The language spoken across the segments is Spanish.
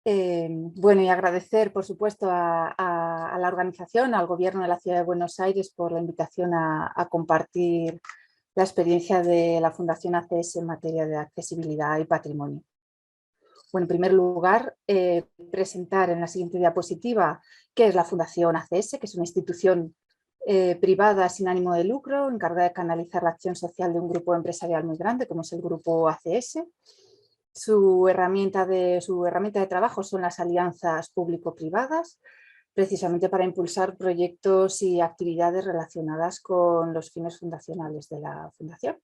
Bueno, y agradecer, por supuesto, a la organización, al Gobierno de la Ciudad de Buenos Aires por la invitación a compartir la experiencia de la Fundación ACS en materia de accesibilidad y patrimonio. Bueno, en primer lugar, presentar en la siguiente diapositiva qué es la Fundación ACS, que es una institución privada sin ánimo de lucro, encargada de canalizar la acción social de un grupo empresarial muy grande, como es el grupo ACS. Su herramienta de trabajo son las alianzas público-privadas, precisamente para impulsar proyectos y actividades relacionadas con los fines fundacionales de la Fundación,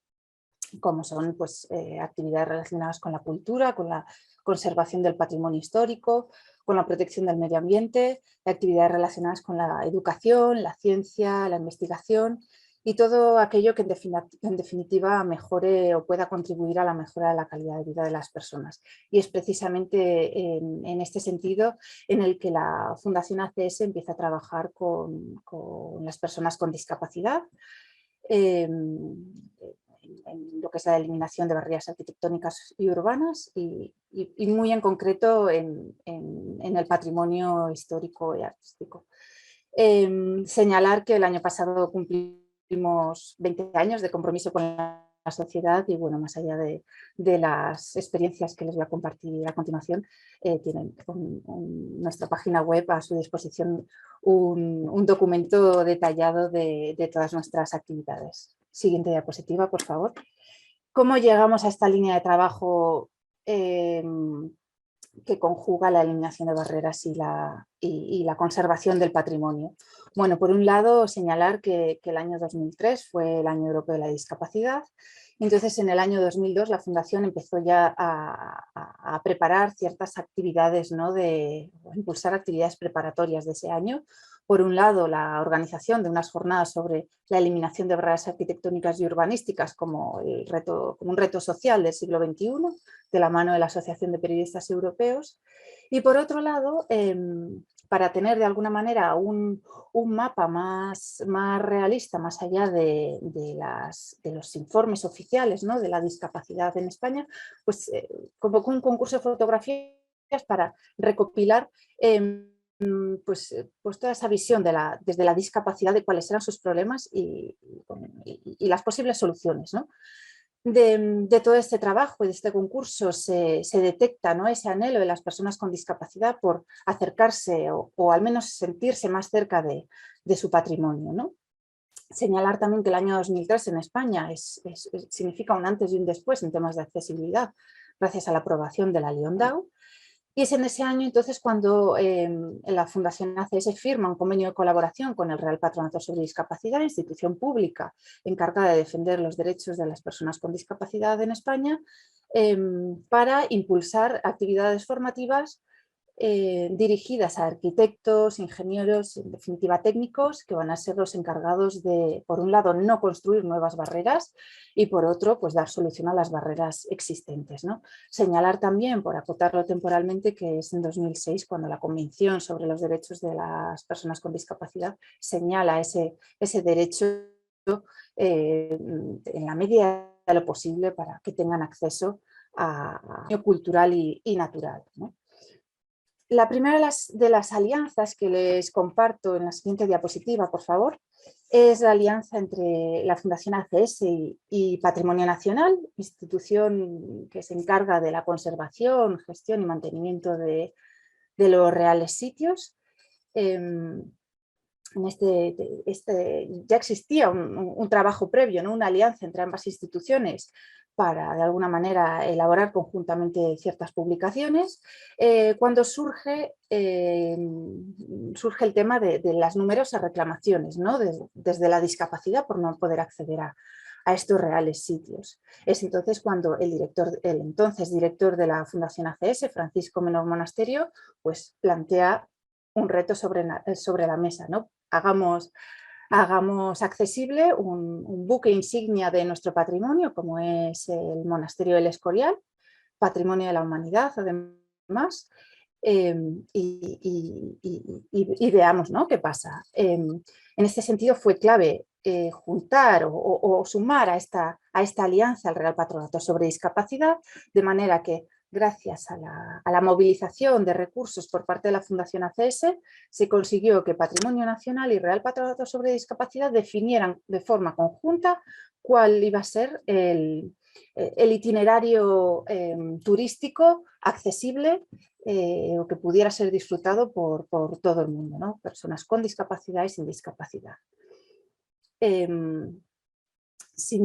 como son pues, actividades relacionadas con la cultura, con la conservación del patrimonio histórico, con la protección del medio ambiente, actividades relacionadas con la educación, la ciencia, la investigación y todo aquello que en definitiva mejore o pueda contribuir a la mejora de la calidad de vida de las personas. Y es precisamente en este sentido en el que la Fundación ACS empieza a trabajar con las personas con discapacidad, en lo que es la eliminación de barreras arquitectónicas y urbanas y muy en concreto en el patrimonio histórico y artístico. Señalar que el año pasado cumplimos 20 años de compromiso con la sociedad y bueno, más allá de las experiencias que les voy a compartir a continuación, tienen nuestra página web a su disposición un documento detallado de todas nuestras actividades. Siguiente diapositiva, por favor. ¿Cómo llegamos a esta línea de trabajo que conjuga la eliminación de barreras y la conservación del patrimonio? Bueno, por un lado, señalar que el año 2003 fue el Año Europeo de la Discapacidad. Entonces, en el año 2002 la Fundación empezó ya a preparar ciertas actividades, ¿no? A impulsar actividades preparatorias de ese año. Por un lado, la organización de unas jornadas sobre la eliminación de barreras arquitectónicas y urbanísticas como un reto social del siglo XXI, de la mano de la Asociación de Periodistas Europeos. Y por otro lado, para tener de alguna manera un mapa más realista, más allá de los informes oficiales, ¿no? De la discapacidad en España, pues convocó un concurso de fotografías para recopilar pues toda esa visión desde la discapacidad de cuáles eran sus problemas y las posibles soluciones, ¿no? De todo este trabajo y de este concurso se detecta, ¿no? Ese anhelo de las personas con discapacidad por acercarse o al menos sentirse más cerca de su patrimonio, ¿no? Señalar también que el año 2003 en España significa un antes y un después en temas de accesibilidad gracias a la aprobación de la Liondau. Y es en ese año entonces cuando la Fundación ACS firma un convenio de colaboración con el Real Patronato sobre Discapacidad, institución pública encargada de defender los derechos de las personas con discapacidad en España, para impulsar actividades formativas dirigidas a arquitectos, ingenieros, en definitiva técnicos, que van a ser los encargados de, por un lado, no construir nuevas barreras y por otro, pues dar solución a las barreras existentes, ¿no? Señalar también, por acotarlo temporalmente, que es en 2006 cuando la Convención sobre los Derechos de las Personas con Discapacidad señala ese derecho en la medida de lo posible para que tengan acceso a lo cultural y natural, ¿no? La primera de las alianzas que les comparto en la siguiente diapositiva, por favor, es la alianza entre la Fundación ACS y Patrimonio Nacional, institución que se encarga de la conservación, gestión y mantenimiento de los reales sitios. Ya existía un trabajo previo, ¿no? Una alianza entre ambas instituciones para, de alguna manera, elaborar conjuntamente ciertas publicaciones, cuando surge el tema de las numerosas reclamaciones, ¿no? Desde la discapacidad por no poder acceder a estos reales sitios. Es entonces cuando el entonces director de la Fundación ACS, Francisco Menor Monasterio, pues plantea un reto sobre la mesa, ¿no? Hagamos accesible un buque insignia de nuestro patrimonio, como es el Monasterio del Escorial, patrimonio de la humanidad, además, y veamos, ¿no? Qué pasa. En este sentido fue clave juntar o sumar a esta alianza al Real Patronato sobre Discapacidad, de manera que gracias a la movilización de recursos por parte de la Fundación ACS, se consiguió que Patrimonio Nacional y Real Patronato sobre Discapacidad definieran de forma conjunta cuál iba a ser el itinerario turístico accesible o que pudiera ser disfrutado por todo el mundo, ¿no? Personas con discapacidad y sin discapacidad. Sin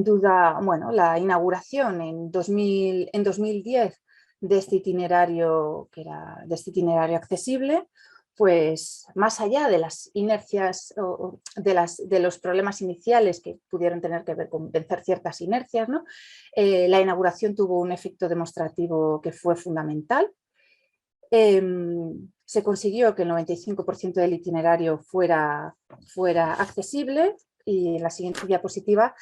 duda, bueno, la inauguración en 2010 de este itinerario, accesible, pues más allá de las inercias o de los problemas iniciales que pudieron tener que ver con vencer ciertas inercias, ¿no? La inauguración tuvo un efecto demostrativo que fue fundamental. Se consiguió que el 95% del itinerario fuera accesible, y en la siguiente diapositiva,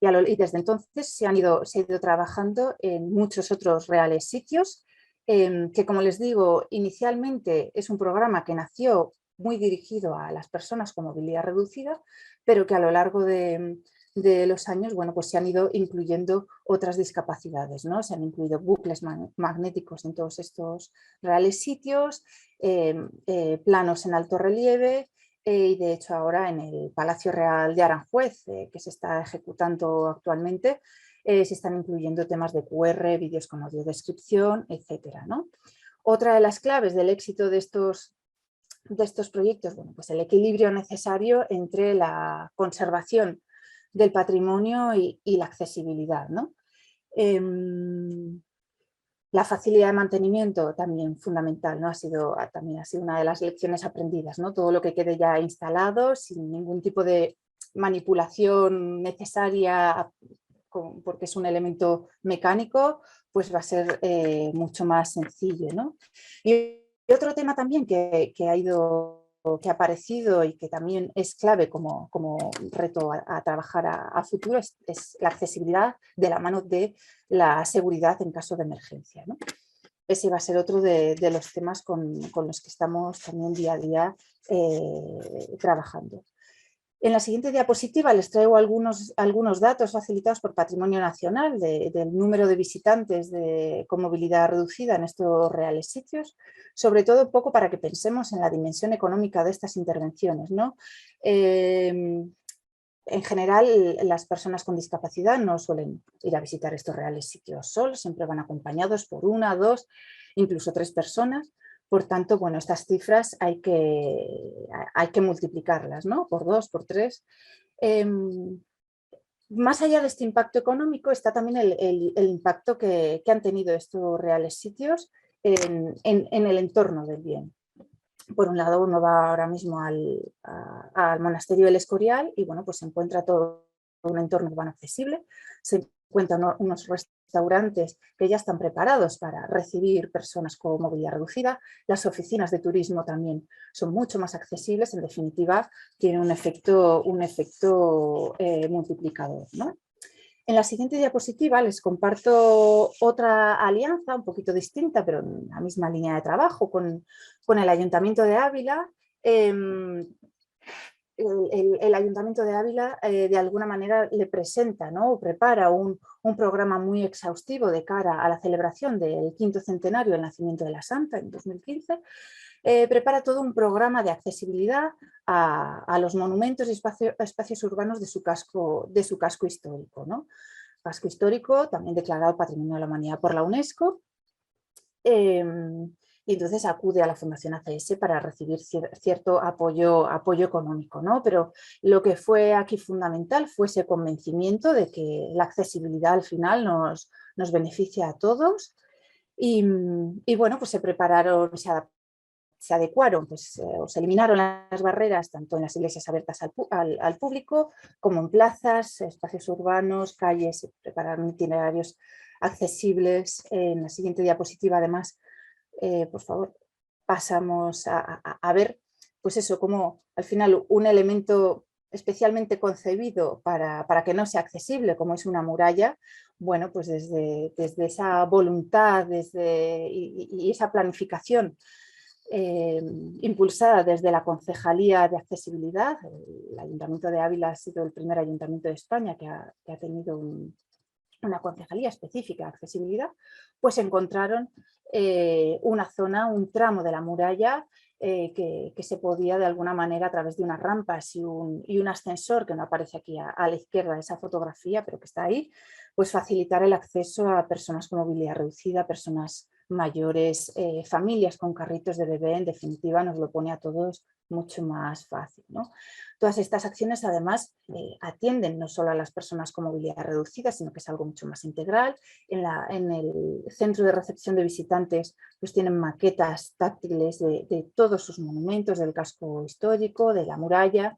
y desde entonces se ha ido trabajando en muchos otros reales sitios, que, como les digo, inicialmente es un programa que nació muy dirigido a las personas con movilidad reducida, pero que a lo largo de los años, bueno, pues se han ido incluyendo otras discapacidades, ¿no? Se han incluido bucles magnéticos en todos estos reales sitios, planos en alto relieve, y de hecho ahora en el Palacio Real de Aranjuez, que se está ejecutando actualmente, se están incluyendo temas de QR, vídeos con audiodescripción, etcétera, ¿no? Otra de las claves del éxito de estos proyectos, bueno, pues el equilibrio necesario entre la conservación del patrimonio y la accesibilidad, ¿no? La facilidad de mantenimiento también fundamental, ¿no? También ha sido una de las lecciones aprendidas, ¿no? Todo lo que quede ya instalado sin ningún tipo de manipulación necesaria, porque es un elemento mecánico, pues va a ser mucho más sencillo, ¿no? Y otro tema también que ha aparecido y que también es clave como reto a trabajar a futuro es la accesibilidad de la mano de la seguridad en caso de emergencia, ¿no? Ese va a ser otro de los temas con los que estamos también día a día trabajando. En la siguiente diapositiva les traigo algunos datos facilitados por Patrimonio Nacional del número de visitantes con movilidad reducida en estos reales sitios, sobre todo un poco para que pensemos en la dimensión económica de estas intervenciones, ¿no? En general, las personas con discapacidad no suelen ir a visitar estos reales sitios solos, siempre van acompañados por 1, 2, incluso 3 personas. Por tanto, bueno, estas cifras hay que multiplicarlas, ¿no? Por 2, por 3. Más allá de este impacto económico está también el impacto que han tenido estos reales sitios en el entorno del bien. Por un lado, uno va ahora mismo al monasterio del Escorial y, bueno, pues se encuentra todo un entorno urbano accesible, se encuentran unos restaurantes que ya están preparados para recibir personas con movilidad reducida, las oficinas de turismo también son mucho más accesibles, en definitiva tienen un efecto multiplicador, ¿no? En la siguiente diapositiva les comparto otra alianza un poquito distinta, pero en la misma línea de trabajo, con el Ayuntamiento de Ávila. El Ayuntamiento de Ávila de alguna manera le presenta, ¿no? O prepara un programa muy exhaustivo de cara a la celebración del 5º centenario del nacimiento de la Santa en 2015. Prepara todo un programa de accesibilidad a los monumentos y espacios urbanos de su casco histórico, ¿no? Casco histórico también declarado Patrimonio de la Humanidad por la UNESCO. Y entonces acude a la Fundación ACS para recibir cierto apoyo económico, ¿no? Pero lo que fue aquí fundamental fue ese convencimiento de que la accesibilidad al final nos beneficia a todos y bueno, pues se prepararon, se adecuaron, pues, o se eliminaron las barreras tanto en las iglesias abiertas al público como en plazas, espacios urbanos, calles, se prepararon itinerarios accesibles. En la siguiente diapositiva, además, por favor, pasamos a ver, pues eso, como al final un elemento especialmente concebido para que no sea accesible, como es una muralla, bueno, pues desde esa voluntad y esa planificación impulsada desde la Concejalía de Accesibilidad. El Ayuntamiento de Ávila ha sido el primer ayuntamiento de España que ha tenido una concejalía específica de accesibilidad, pues encontraron una zona, un tramo de la muralla que se podía de alguna manera a través de unas rampas y un ascensor que no aparece aquí a la izquierda de esa fotografía, pero que está ahí, pues facilitar el acceso a personas con movilidad reducida, personas mayores, familias con carritos de bebé. En definitiva nos lo pone a todos mucho más fácil, ¿no? Todas estas acciones además atienden no solo a las personas con movilidad reducida, sino que es algo mucho más integral. En el centro de recepción de visitantes pues tienen maquetas táctiles de todos sus monumentos, del casco histórico, de la muralla.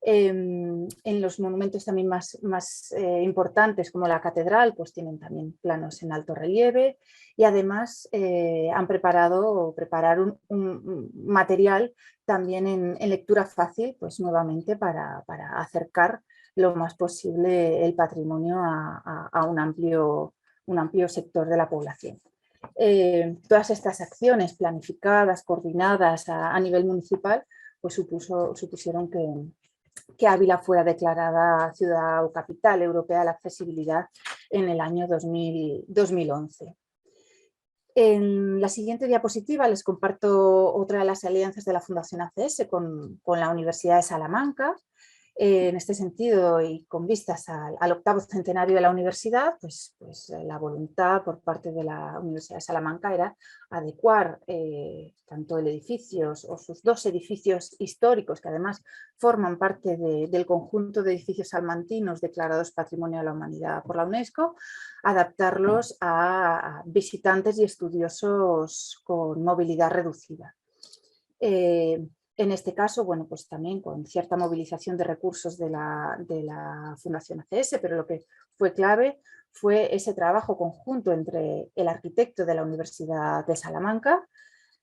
En los monumentos también más importantes, como la catedral, pues tienen también planos en alto relieve, y además prepararon un material también en lectura fácil, pues nuevamente para acercar lo más posible el patrimonio a un amplio sector de la población. Todas estas acciones planificadas, coordinadas a nivel municipal, pues supusieron que Ávila fuera declarada ciudad o capital europea de la accesibilidad en el año 2011. En la siguiente diapositiva les comparto otra de las alianzas de la Fundación ACS con la Universidad de Salamanca. En este sentido, y con vistas al 8º centenario de la universidad, pues la voluntad por parte de la Universidad de Salamanca era adecuar tanto el edificio o sus 2 edificios históricos, que además forman parte del conjunto de edificios salmantinos declarados Patrimonio de la Humanidad por la UNESCO, adaptarlos a visitantes y estudiosos con movilidad reducida. En este caso, bueno, pues también con cierta movilización de recursos de la Fundación ACS, pero lo que fue clave fue ese trabajo conjunto entre el arquitecto de la Universidad de Salamanca,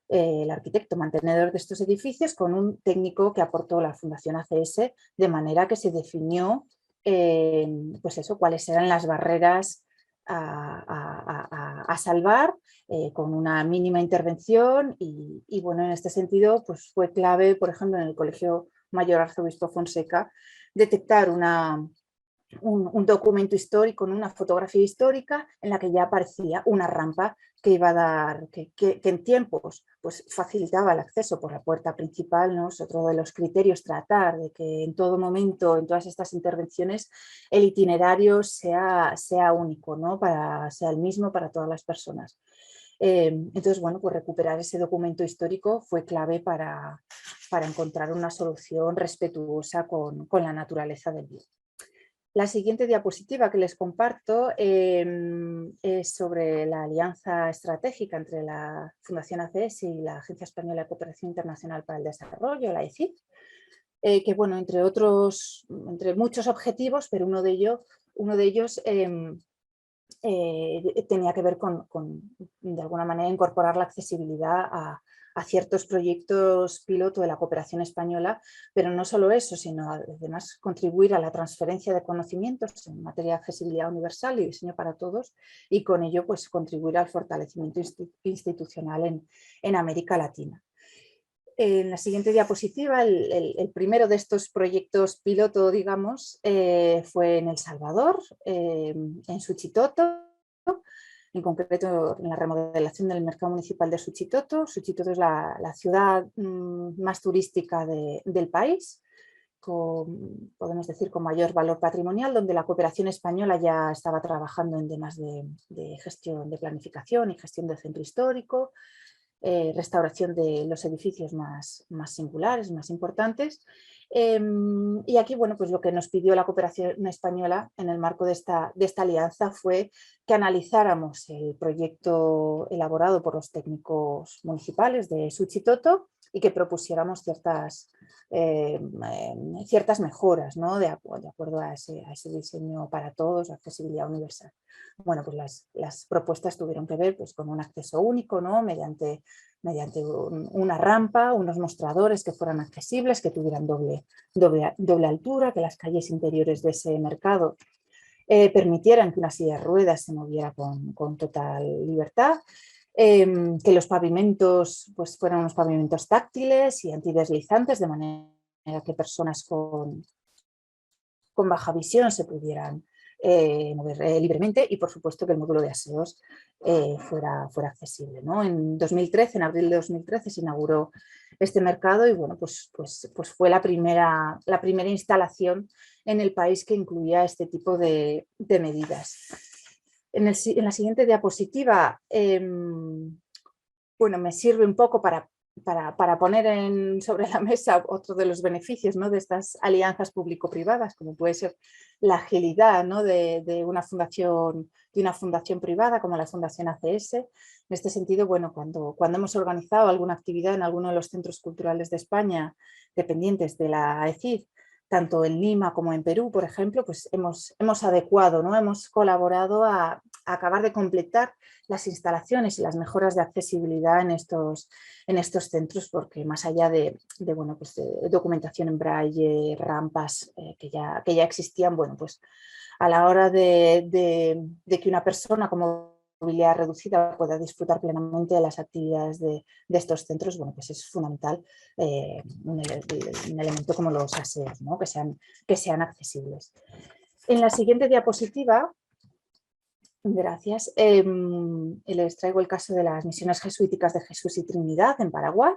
el arquitecto mantenedor de estos edificios, con un técnico que aportó la Fundación ACS, de manera que se definió pues eso, cuáles eran las barreras a salvar con una mínima intervención y bueno, en este sentido pues fue clave, por ejemplo, en el Colegio Mayor Arzobispo Fonseca, detectar un documento histórico, una fotografía histórica en la que ya aparecía una rampa que iba a dar, que en tiempos pues, facilitaba el acceso por la puerta principal, ¿no? Es otro de los criterios, tratar de que en todo momento, en todas estas intervenciones, el itinerario sea único, ¿no? Sea el mismo para todas las personas. Entonces, bueno, pues recuperar ese documento histórico fue clave para encontrar una solución respetuosa con la naturaleza del bien. La siguiente diapositiva que les comparto es sobre la alianza estratégica entre la Fundación ACS y la Agencia Española de Cooperación Internacional para el Desarrollo, la AECID, que bueno, entre muchos objetivos, pero uno de ellos tenía que ver con, de alguna manera, incorporar la accesibilidad a ciertos proyectos piloto de la cooperación española, pero no solo eso, sino además contribuir a la transferencia de conocimientos en materia de accesibilidad universal y diseño para todos, y con ello pues, contribuir al fortalecimiento institucional en América Latina. En la siguiente diapositiva, el primero de estos proyectos piloto, digamos, fue en El Salvador, en Suchitoto, en concreto en la remodelación del mercado municipal de Suchitoto. Suchitoto es la ciudad más turística del país, podemos decir con mayor valor patrimonial, donde la cooperación española ya estaba trabajando en temas de gestión de planificación y gestión del centro histórico, restauración de los edificios más singulares, más importantes. Y aquí, bueno, pues lo que nos pidió la cooperación española en el marco de esta alianza fue que analizáramos el proyecto elaborado por los técnicos municipales de Suchitoto y que propusiéramos ciertas mejoras, ¿no? de acuerdo a ese diseño para todos, accesibilidad universal. Bueno, pues las propuestas tuvieron que ver pues, con un acceso único, ¿no? mediante una rampa, unos mostradores que fueran accesibles, que tuvieran doble altura, que las calles interiores de ese mercado permitieran que una silla de ruedas se moviera con total libertad, que los pavimentos pues, fueran unos pavimentos táctiles y antideslizantes, de manera que personas con baja visión se pudieran mover libremente y, por supuesto, que el módulo de aseos fuera accesible, ¿no? En 2013, en abril de 2013, se inauguró este mercado y bueno, pues fue la primera instalación en el país que incluía este tipo de medidas. En la siguiente diapositiva, bueno, me sirve un poco para poner sobre la mesa otro de los beneficios, ¿no?, de estas alianzas público-privadas, como puede ser la agilidad, ¿no?, de una fundación privada como la Fundación ACS. En este sentido, bueno, cuando hemos organizado alguna actividad en alguno de los centros culturales de España dependientes de la AECID, tanto en Lima como en Perú, por ejemplo, pues hemos adecuado, ¿no?, hemos colaborado a acabar de completar las instalaciones y las mejoras de accesibilidad en estos centros, porque más allá de bueno, pues de documentación en braille, rampas que ya existían, bueno, pues a la hora de que una persona con movilidad reducida pueda disfrutar plenamente de las actividades de estos centros, bueno, pues es fundamental un elemento como los aseos, ¿no?, que sean accesibles. En la siguiente diapositiva, gracias, les traigo el caso de las misiones jesuíticas de Jesús y Trinidad en Paraguay.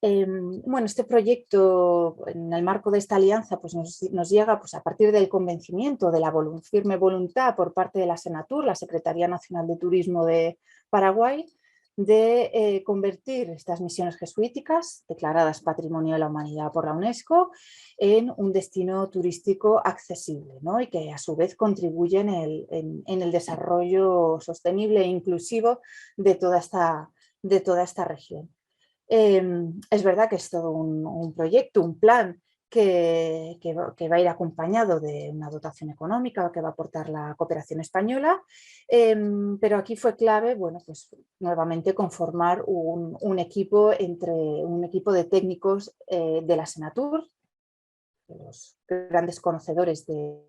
Bueno, este proyecto, en el marco de esta alianza, pues nos llega pues, a partir del convencimiento de la firme voluntad por parte de la Senatur, la Secretaría Nacional de Turismo de Paraguay, de convertir estas misiones jesuíticas, declaradas Patrimonio de la Humanidad por la UNESCO, en un destino turístico accesible, ¿no?, y que a su vez contribuye en el desarrollo sostenible e inclusivo de toda esta región. Es verdad que es todo un proyecto, un plan que va a ir acompañado de una dotación económica que va a aportar la cooperación española, pero aquí fue clave, bueno, pues nuevamente conformar un equipo de técnicos de la Senatur, de los grandes conocedores de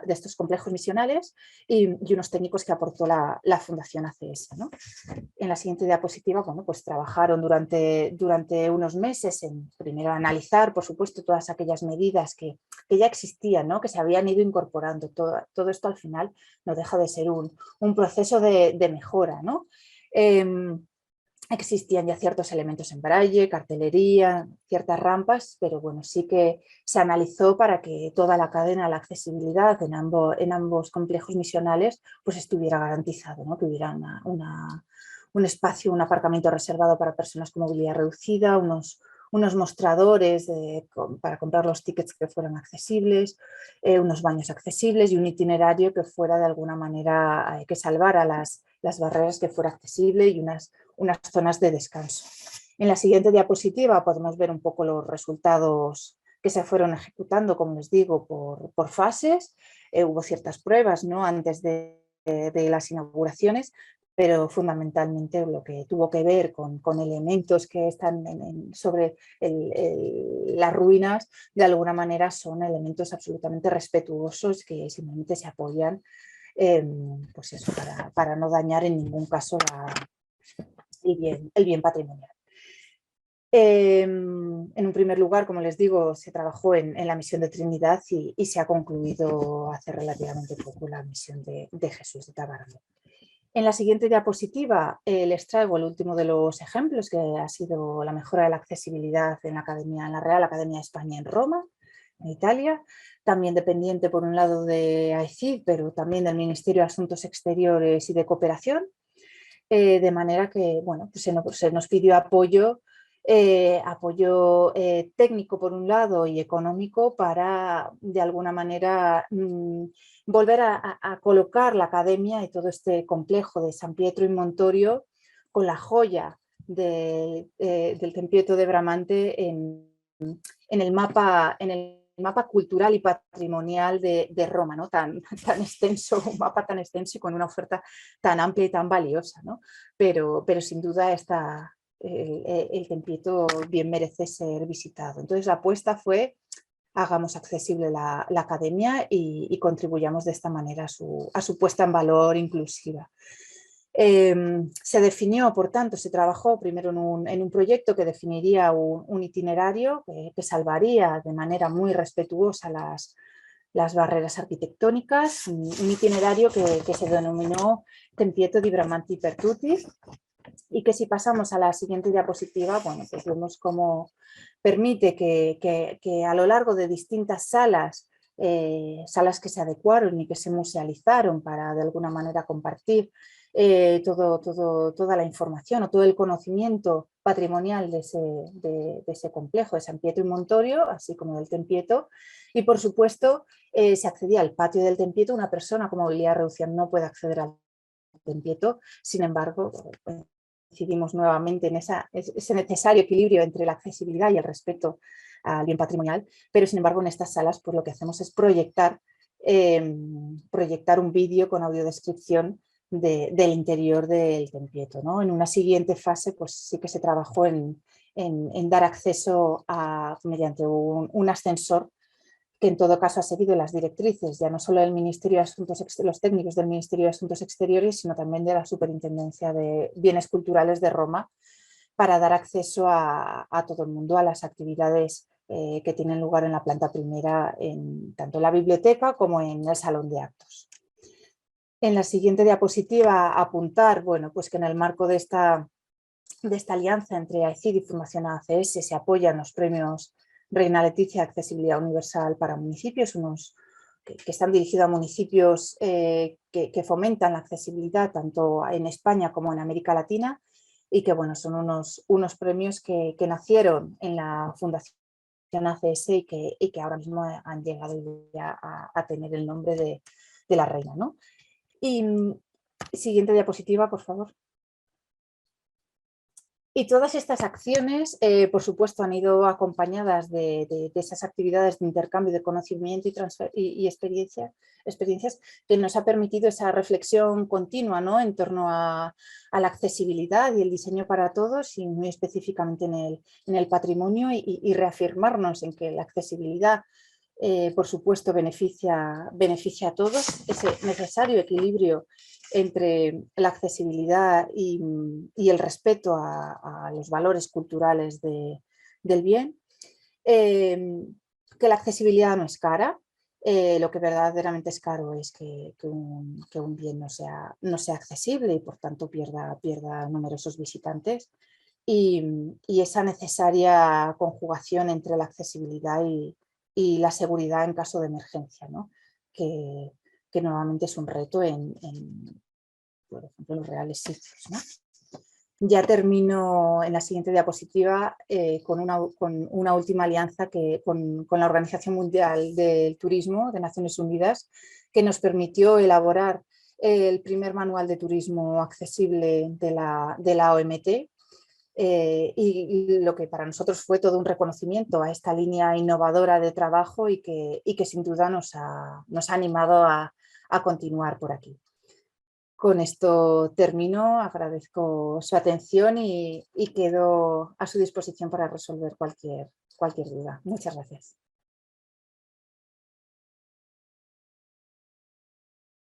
estos complejos misionales y unos técnicos que aportó la Fundación ACS, ¿no? En la siguiente diapositiva, bueno, pues trabajaron durante unos meses en primero analizar, por supuesto, todas aquellas medidas que ya existían, ¿no?, que se habían ido incorporando. Todo esto al final no deja de ser un proceso de mejora, ¿no? Existían ya ciertos elementos en braille, cartelería, ciertas rampas, pero bueno, sí que se analizó para que toda la cadena, la accesibilidad en ambos complejos misionales pues estuviera garantizado, ¿no?, que hubiera un espacio, un aparcamiento reservado para personas con movilidad reducida, unos mostradores para comprar los tickets que fueran accesibles, unos baños accesibles y un itinerario que fuera de alguna manera, que salvara las barreras, que fuera accesible y unas zonas de descanso. En la siguiente diapositiva podemos ver un poco los resultados que se fueron ejecutando, como les digo, por fases. Hubo ciertas pruebas, ¿no?, antes de las inauguraciones, pero fundamentalmente lo que tuvo que ver con elementos que están sobre las ruinas, de alguna manera son elementos absolutamente respetuosos que simplemente se apoyan pues eso, para no dañar en ningún caso el bien patrimonial. En un primer lugar, como les digo, se trabajó en la misión de Trinidad y se ha concluido hace relativamente poco la misión de Jesús de Tabarlo. En la siguiente diapositiva les traigo el último de los ejemplos, que ha sido la mejora de la accesibilidad en la Real Academia de España en Roma, en Italia, también dependiente por un lado de AECID, pero también del Ministerio de Asuntos Exteriores y de Cooperación, de manera que bueno, pues se nos pidió apoyo técnico por un lado y económico para de alguna manera volver a colocar la academia y todo este complejo de San Pietro y Montorio con la joya del Tempietto de Bramante en el mapa cultural y patrimonial de Roma, ¿no?, tan extenso, un mapa tan extenso y con una oferta tan amplia y tan valiosa, ¿no? Pero sin duda el Tempietto bien merece ser visitado. Entonces la apuesta fue: hagamos accesible la academia y contribuyamos de esta manera a su puesta en valor inclusiva. Se definió, por tanto, se trabajó primero en un proyecto que definiría un itinerario que salvaría de manera muy respetuosa las barreras arquitectónicas, un itinerario que se denominó Tempietto di Bramanti Pertuti, y que si pasamos a la siguiente diapositiva, bueno, pues vemos cómo permite que a lo largo de distintas salas, salas que se adecuaron y que se musealizaron para de alguna manera compartir toda la información o todo el conocimiento patrimonial de ese complejo de San Pietro y Montorio, así como del Tempietto, y por supuesto se accedía al patio del Tempietto. Una persona con movilidad reducida no puede acceder al Tempietto, sin embargo, incidimos nuevamente en ese necesario equilibrio entre la accesibilidad y el respeto al bien patrimonial, pero sin embargo en estas salas pues lo que hacemos es proyectar un vídeo con audiodescripción del interior del Tempietto, ¿no? En una siguiente fase pues sí que se trabajó en dar acceso mediante un ascensor que en todo caso ha seguido las directrices, ya no solo del Ministerio de Asuntos Exteriores, los técnicos del Ministerio de Asuntos Exteriores, sino también de la Superintendencia de Bienes Culturales de Roma, para dar acceso a todo el mundo a las actividades que tienen lugar en la planta primera, tanto en la biblioteca como en el salón de actos. En la siguiente diapositiva apuntar, bueno, pues que en el marco de esta alianza entre AECID y Fundación ACS se apoyan los premios Reina Leticia Accesibilidad Universal para municipios, unos que están dirigidos a municipios que fomentan la accesibilidad tanto en España como en América Latina, y que bueno, son unos premios que nacieron en la Fundación ACS y que ahora mismo han llegado ya a tener el nombre de la reina, ¿no? Y siguiente diapositiva, por favor. Y todas estas acciones, por supuesto, han ido acompañadas de esas actividades de intercambio de conocimiento y experiencias que nos ha permitido esa reflexión continua, ¿no? En torno a la accesibilidad y el diseño para todos, y muy específicamente en el patrimonio, y reafirmarnos en que la accesibilidad, por supuesto, beneficia a todos. Ese necesario equilibrio entre la accesibilidad y el respeto a los valores culturales del bien, que la accesibilidad no es cara, lo que verdaderamente es caro es que un bien no sea accesible y por tanto pierda numerosos visitantes, y esa necesaria conjugación entre la accesibilidad y la seguridad en caso de emergencia, ¿no? Que normalmente es un reto por ejemplo, en los reales sitios, ¿no? Ya termino en la siguiente diapositiva con una última alianza con la Organización Mundial del Turismo de Naciones Unidas, que nos permitió elaborar el primer manual de turismo accesible de la OMT, y lo que para nosotros fue todo un reconocimiento a esta línea innovadora de trabajo y que sin duda nos ha animado a continuar por aquí. Con esto termino, agradezco su atención y quedo a su disposición para resolver cualquier duda. Muchas gracias.